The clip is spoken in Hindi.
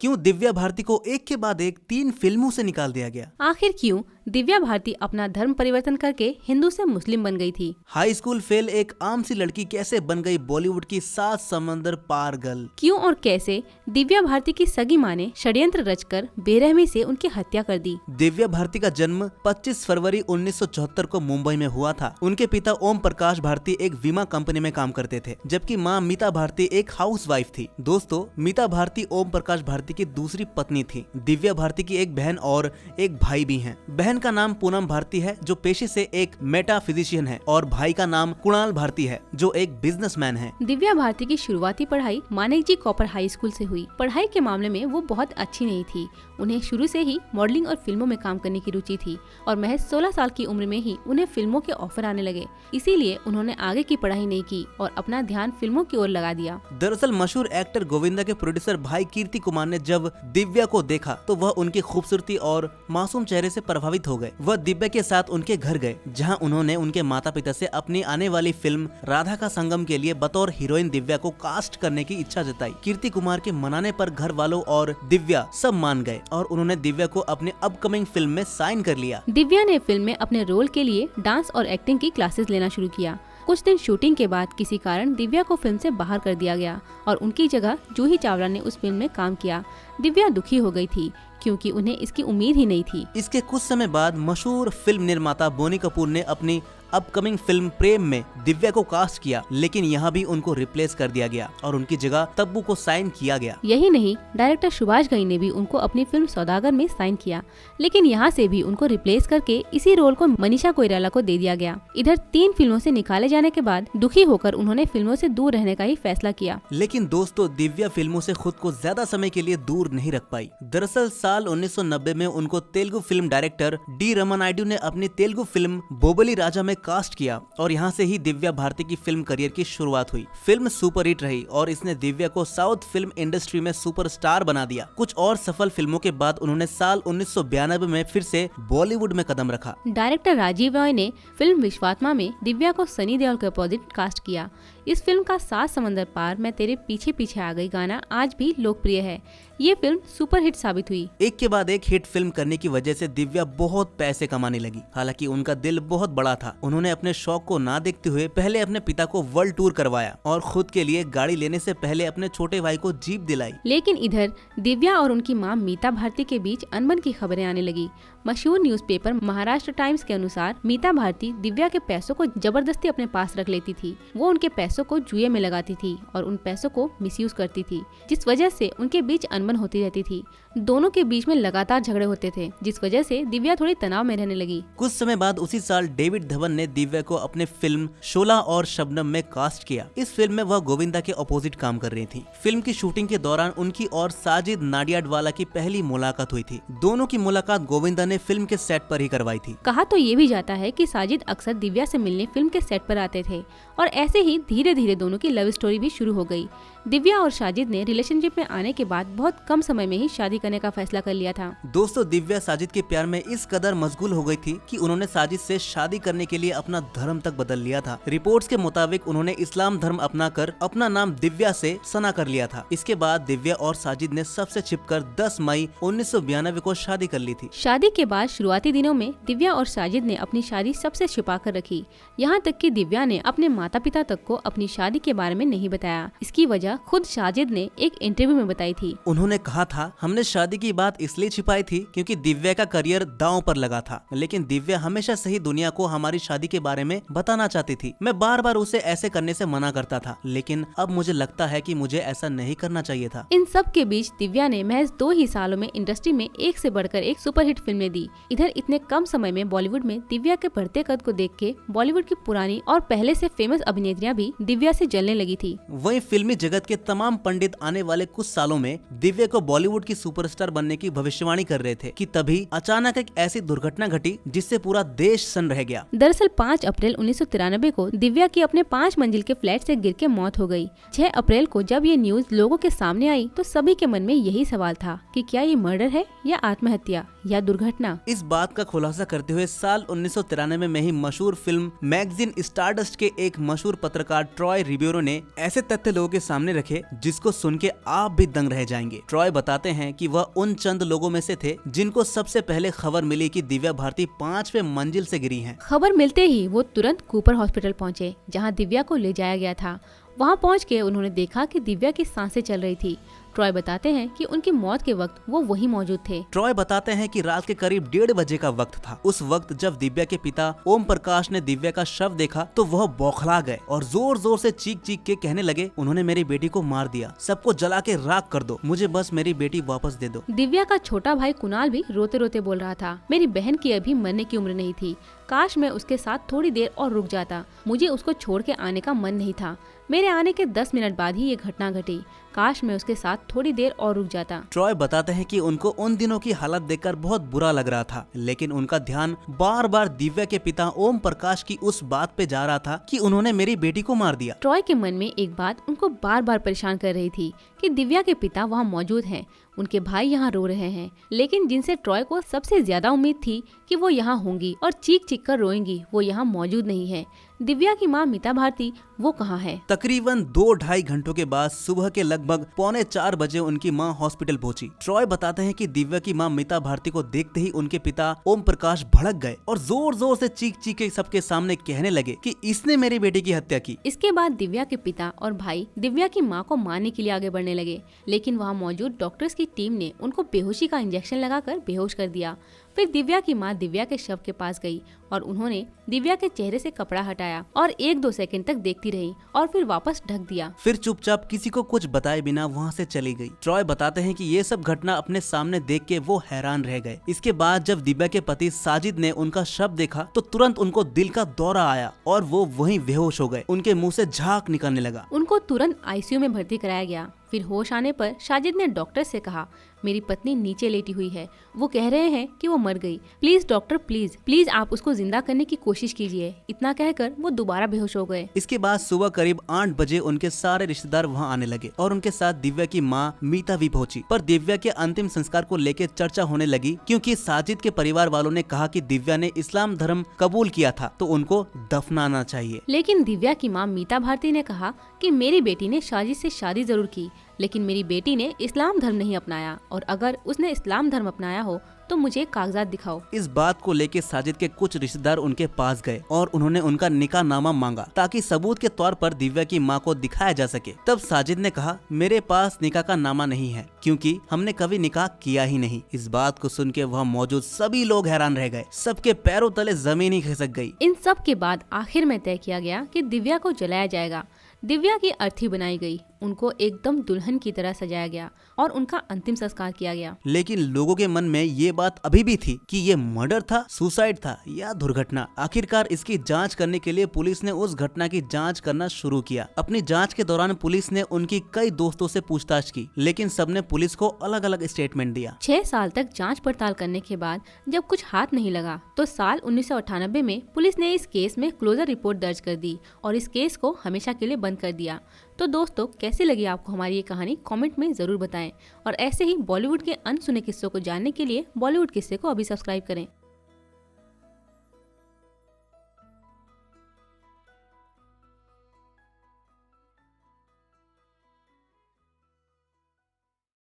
क्यों दिव्या भारती को एक के बाद एक 3 फिल्मों से निकाल दिया गया? आखिर क्यों दिव्या भारती अपना धर्म परिवर्तन करके हिंदू से मुस्लिम बन गई थी? हाई स्कूल फेल एक आम सी लड़की कैसे बन गई बॉलीवुड की 7 समंदर पार गर्ल? क्यों और कैसे दिव्या भारती की सगी माँ ने षड्यंत्र रचकर बेरहमी से उनकी हत्या कर दी? दिव्या भारती का जन्म 25 फरवरी 1974 को मुंबई में हुआ था। उनके पिता ओम प्रकाश भारती एक बीमा कंपनी में काम करते थे, जबकि माँ मीता भारती एक हाउसवाइफ थी। दोस्तों, मीता भारती ओम प्रकाश भारती की दूसरी पत्नी थी। दिव्या भारती की एक बहन और एक भाई भी हैं। बहन का नाम पूनम भारती है, जो पेशे से एक मेटाफिजिशियन है, और भाई का नाम कुणाल भारती है, जो एक बिजनेसमैन है। दिव्या भारती की शुरुआती पढ़ाई मानेकजी कॉपर हाई स्कूल से हुई। पढ़ाई के मामले में वो बहुत अच्छी नहीं थी। उन्हें शुरू से ही मॉडलिंग और फिल्मों में काम करने की रुचि थी और महज 16 साल की उम्र में ही उन्हें फिल्मों के ऑफर आने लगे। इसीलिए उन्होंने आगे की पढ़ाई नहीं की और अपना ध्यान फिल्मों की ओर लगा दिया। दरअसल मशहूर एक्टर गोविंदा के प्रोड्यूसर भाई कीर्ति कुमार ने जब दिव्या को देखा तो वह उनकी खूबसूरती और मासूम चेहरे से प्रभावित हो गए। वह दिव्या के साथ उनके घर गए, जहां उन्होंने उनके माता पिता से अपनी आने वाली फिल्म राधा का संगम के लिए बतौर हीरोइन दिव्या को कास्ट करने की इच्छा जताई। कीर्ति कुमार के मनाने पर घर वालों और दिव्या सब मान गए और उन्होंने दिव्या को अपने अपकमिंग फिल्म में साइन कर लिया। दिव्या ने फिल्म में अपने रोल के लिए डांस और एक्टिंग की क्लासेस लेना शुरू किया। कुछ दिन शूटिंग के बाद किसी कारण दिव्या को फिल्म से बाहर कर दिया गया और उनकी जगह जूही चावला ने उस फिल्म में काम किया। दिव्या दुखी हो गई थी क्योंकि उन्हें इसकी उम्मीद ही नहीं थी। इसके कुछ समय बाद मशहूर फिल्म निर्माता बोनी कपूर ने अपनी अपकमिंग फिल्म प्रेम में दिव्या को कास्ट किया, लेकिन यहाँ भी उनको रिप्लेस कर दिया गया और उनकी जगह तब्बू को साइन किया गया। यही नहीं, डायरेक्टर सुभाष घई ने भी उनको अपनी फिल्म सौदागर में साइन किया, लेकिन यहाँ से भी उनको रिप्लेस करके इसी रोल को मनीषा कोइराला को दे दिया गया। इधर 3 फिल्मों से निकाले जाने के बाद दुखी होकर उन्होंने फिल्मों से दूर रहने का ही फैसला किया। लेकिन दोस्तों, दिव्या फिल्मों से खुद को ज्यादा समय के लिए दूर नहीं रख पाई। दरअसल साल 1990 में उनको Telugu film director D Raman Naidu ने अपनी तेलुगु फिल्म बोबली राजा में कास्ट किया और यहाँ से ही दिव्या भारती की फिल्म करियर की शुरुआत हुई। फिल्म सुपरहिट रही और इसने दिव्या को साउथ फिल्म इंडस्ट्री में सुपरस्टार बना दिया। कुछ और सफल फिल्मों के बाद उन्होंने साल 1992 में फिर से बॉलीवुड में कदम रखा। डायरेक्टर राजीव रॉय ने फिल्म विश्वात्मा में दिव्या को सनी देओल के अपोजिट कास्ट किया। इस फिल्म का 7 समंदर पार मैं तेरे पीछे पीछे आ गई गाना आज भी लोकप्रिय है। ये फिल्म सुपरहिट साबित हुई। एक के बाद एक हिट फिल्म करने की वजह से दिव्या बहुत पैसे कमाने लगी। हालांकि उनका दिल बहुत बड़ा था। उन्होंने अपने शौक को ना देखते हुए पहले अपने पिता को वर्ल्ड टूर करवाया और खुद के लिए गाड़ी लेने से पहले अपने छोटे भाई को जीप दिलाई। लेकिन इधर दिव्या और उनकी मां मीता भारती के बीच अनबन की खबरें आने लगी। मशहूर न्यूज़पेपर महाराष्ट्र टाइम्स के अनुसार मीता भारती दिव्या के पैसों को जबरदस्ती अपने पास रख लेती थी। वो उनके पैसों को जुए में लगाती थी और उन पैसों को मिसयूज करती थी, जिस वजह से उनके बीच अनबन होती रहती थी। दोनों के बीच में लगातार झगड़े होते थे, जिस वजह से दिव्या थोड़ी तनाव में रहने लगी। कुछ समय बाद उसी साल डेविड धवन ने दिव्या को अपने फिल्म शोला और शबनम में कास्ट किया। इस फिल्म में वह गोविंदा के अपोजिट काम कर रही थी। फिल्म की शूटिंग के दौरान उनकी और साजिद नाडियाडवाला की पहली मुलाकात हुई थी। दोनों की मुलाकात गोविंदा ने फिल्म के सेट पर ही करवाई थी। कहा तो ये भी जाता है कि साजिद अक्सर दिव्या से मिलने फिल्म के सेट पर आते थे और ऐसे ही धीरे धीरे दोनों की लव स्टोरी भी शुरू हो गई। दिव्या और साजिद ने रिलेशनशिप में आने के बाद बहुत कम समय में ही शादी करने का फैसला कर लिया था। दोस्तों, दिव्या साजिद के प्यार में इस कदर मशगूल हो गई थी कि उन्होंने साजिद से शादी करने के लिए अपना धर्म तक बदल लिया था। रिपोर्ट्स के मुताबिक उन्होंने इस्लाम धर्म अपनाकर अपना नाम दिव्या से सना कर लिया था। इसके बाद दिव्या और साजिद ने सबसे छिपकर 10 मई 1992 को शादी कर ली थी। शादी के बाद शुरुआती दिनों में दिव्या और साजिद ने अपनी शादी सबसे छिपा कर रखी। यहाँ तक कि दिव्या ने अपने माता पिता तक को अपनी शादी के बारे में नहीं बताया। इसकी वजह खुद साजिद ने एक इंटरव्यू में बताई थी। उन्होंने कहा था, हमने शादी की बात इसलिए छिपाई थी क्योंकि दिव्या का करियर दांव पर लगा था, लेकिन दिव्या हमेशा से ही दुनिया को हमारी शादी के बारे में बताना चाहती थी। मैं बार बार उसे ऐसे करने से मना करता था, लेकिन अब मुझे लगता है कि मुझे ऐसा नहीं करना चाहिए था। इन सब के बीच दिव्या ने महज 2 ही सालों में इंडस्ट्री में एक से बढ़कर एक सुपरहिट फिल्में दी। इधर इतने कम समय में बॉलीवुड में दिव्या के बढ़ते कद को देख के बॉलीवुड की पुरानी और पहले से फेमस अभिनेत्रियां भी दिव्या से जलने लगी थी। वहीं फिल्मी जगत के तमाम पंडित आने वाले कुछ सालों में दिव्या को बॉलीवुड की सुपरस्टार बनने की भविष्यवाणी कर रहे थे कि तभी अचानक एक ऐसी दुर्घटना घटी जिससे पूरा देश सन्न रह गया। दरअसल 5 अप्रैल 1993 को दिव्या की अपने 5 मंजिल के फ्लैट से गिर के मौत हो गई। 6 अप्रैल को जब ये न्यूज लोगों के सामने आई तो सभी के मन में यही सवाल था कि क्या ये मर्डर है या आत्महत्या। या दुर्घटना? इस बात का खुलासा करते हुए साल 1993 में ही मशहूर फिल्म मैगजीन स्टारडस्ट के एक मशहूर पत्रकार ट्रॉय रिबेरो ने ऐसे तथ्य लोगों के सामने रखे जिसको सुन के आप भी दंग रह जाएंगे। ट्रॉय बताते हैं कि वह उन चंद लोगों में से थे जिनको सबसे पहले खबर मिली कि दिव्या भारती 5वें मंजिल से गिरी हैं। खबर मिलते ही वो तुरंत कूपर हॉस्पिटल पहुंचे, जहां दिव्या को ले जाया गया था। वहां पहुंच के उन्होंने देखा कि दिव्या की सांसें चल रही थी। ट्रॉय बताते हैं कि उनकी मौत के वक्त वो वहीं मौजूद थे। ट्रॉय बताते हैं कि रात के करीब 1:30 बजे का वक्त था। उस वक्त जब दिव्या के पिता ओम प्रकाश ने दिव्या का शव देखा तो वह बौखला गए और जोर जोर से चीख चीख के कहने लगे, उन्होंने मेरी बेटी को मार दिया, सबको जला के राख कर दो, मुझे बस मेरी बेटी वापस दे दो। दिव्या का छोटा भाई कुणाल भी रोते रोते बोल रहा था, मेरी बहन की अभी मरने की उम्र नहीं थी, काश मैं उसके साथ थोड़ी देर और रुक जाता, मुझे उसको छोड़ के आने का मन नहीं था, मेरे आने के 10 मिनट बाद ही ये घटना घटी, काश मैं उसके साथ थोड़ी देर और रुक जाता। ट्रॉय बताते हैं कि उनको उन दिनों की हालत देखकर बहुत बुरा लग रहा था, लेकिन उनका ध्यान बार बार दिव्या के पिता ओम प्रकाश की उस बात पे जा रहा था कि उन्होंने मेरी बेटी को मार दिया। ट्रॉय के मन में एक बात उनको बार बार परेशान कर रही थी कि दिव्या के पिता वहाँ मौजूद हैं, उनके भाई यहाँ रो रहे हैं, लेकिन जिनसे ट्रॉय को सबसे ज्यादा उम्मीद थी कि वो यहाँ होंगी और चीख चीख कर रोएंगी, वो यहाँ मौजूद नहीं है। दिव्या की माँ मीता भारती वो कहाँ है? तकरीबन 2-2.5 घंटों के बाद सुबह के लगभग 3:45 बजे उनकी माँ हॉस्पिटल पहुंची। ट्रॉय बताते हैं कि दिव्या की माँ मीता भारती को देखते ही उनके पिता ओम प्रकाश भड़क गए और जोर जोर से चीख चीख के सबके सामने कहने लगे कि इसने मेरी बेटी की हत्या की। इसके बाद दिव्या के पिता और भाई दिव्या की माँ को मारने के लिए आगे बढ़ने लगे, लेकिन वहाँ मौजूद डॉक्टर्स की टीम ने उनको बेहोशी का इंजेक्शन लगाकर बेहोश कर दिया। फिर दिव्या की माँ दिव्या के शव के पास गई और उन्होंने दिव्या के चेहरे से कपड़ा हटाया और 1-2 सेकंड तक देखती रही और फिर वापस ढक दिया। फिर चुपचाप किसी को कुछ बताए बिना वहाँ से चली गई। ट्रॉय बताते हैं कि ये सब घटना अपने सामने देख के वो हैरान रह गए। इसके बाद जब दिव्या के पति साजिद ने उनका शव देखा तो तुरंत उनको दिल का दौरा आया और वो वहीं बेहोश हो गए। उनके मुँह से झाग निकलने लगा। उनको तुरंत आईसीयू में भर्ती कराया गया। फिर होश आने पर साजिद ने डॉक्टर से कहा, मेरी पत्नी नीचे लेटी हुई है, वो कह रहे हैं कि वो मर गई, प्लीज डॉक्टर प्लीज आप उसको जिंदा करने की कोशिश कीजिए। इतना कहकर वो दोबारा बेहोश हो गए। इसके बाद सुबह करीब 8 बजे उनके सारे रिश्तेदार वहां आने लगे और उनके साथ दिव्या की माँ मीता भी पहुंची। पर दिव्या के अंतिम संस्कार को लेकर चर्चा होने लगी क्योंकि साजिद के परिवार वालों ने कहा कि दिव्या ने इस्लाम धर्म कबूल किया था तो उनको दफनाना चाहिए। लेकिन दिव्या की माँ मीता भारती ने कहा कि मेरी बेटी ने साजिद से शादी जरूर की, लेकिन मेरी बेटी ने इस्लाम धर्म नहीं अपनाया और अगर उसने इस्लाम धर्म अपनाया हो तो मुझे कागजात दिखाओ। इस बात को लेके साजिद के कुछ रिश्तेदार उनके पास गए और उन्होंने उनका निकाहनामा मांगा ताकि सबूत के तौर पर दिव्या की मां को दिखाया जा सके। तब साजिद ने कहा, मेरे पास निकाह का नामा नहीं है क्योंकि हमने कभी निकाह किया ही नहीं। इस बात को सुन के वहाँ मौजूद सभी लोग हैरान रह गए, सबके पैरों तले जमीन ही खिसक गई। इन सब के बाद आखिर में तय किया गया कि दिव्या को जलाया जाएगा। दिव्या की अर्थी बनाई गई, उनको एकदम दुल्हन की तरह सजाया गया और उनका अंतिम संस्कार किया गया। लेकिन लोगों के मन में ये बात अभी भी थी कि ये मर्डर था, सुसाइड था या दुर्घटना। आखिरकार इसकी जांच करने के लिए पुलिस ने उस घटना की जांच करना शुरू किया। अपनी जांच के दौरान पुलिस ने उनकी कई दोस्तों से पूछताछ की, लेकिन सबने पुलिस को अलग अलग स्टेटमेंट दिया। 6 साल तक जांच पड़ताल करने के बाद जब कुछ हाथ नहीं लगा तो साल 1998 में पुलिस ने इस केस में क्लोजर रिपोर्ट दर्ज कर दी और इस केस को हमेशा के लिए बंद कर दिया। तो दोस्तों, कैसी लगी आपको हमारी ये कहानी? कमेंट में जरूर बताएं और ऐसे ही बॉलीवुड के अनसुने किस्सों को जानने के लिए बॉलीवुड किस्से को अभी सब्सक्राइब करें।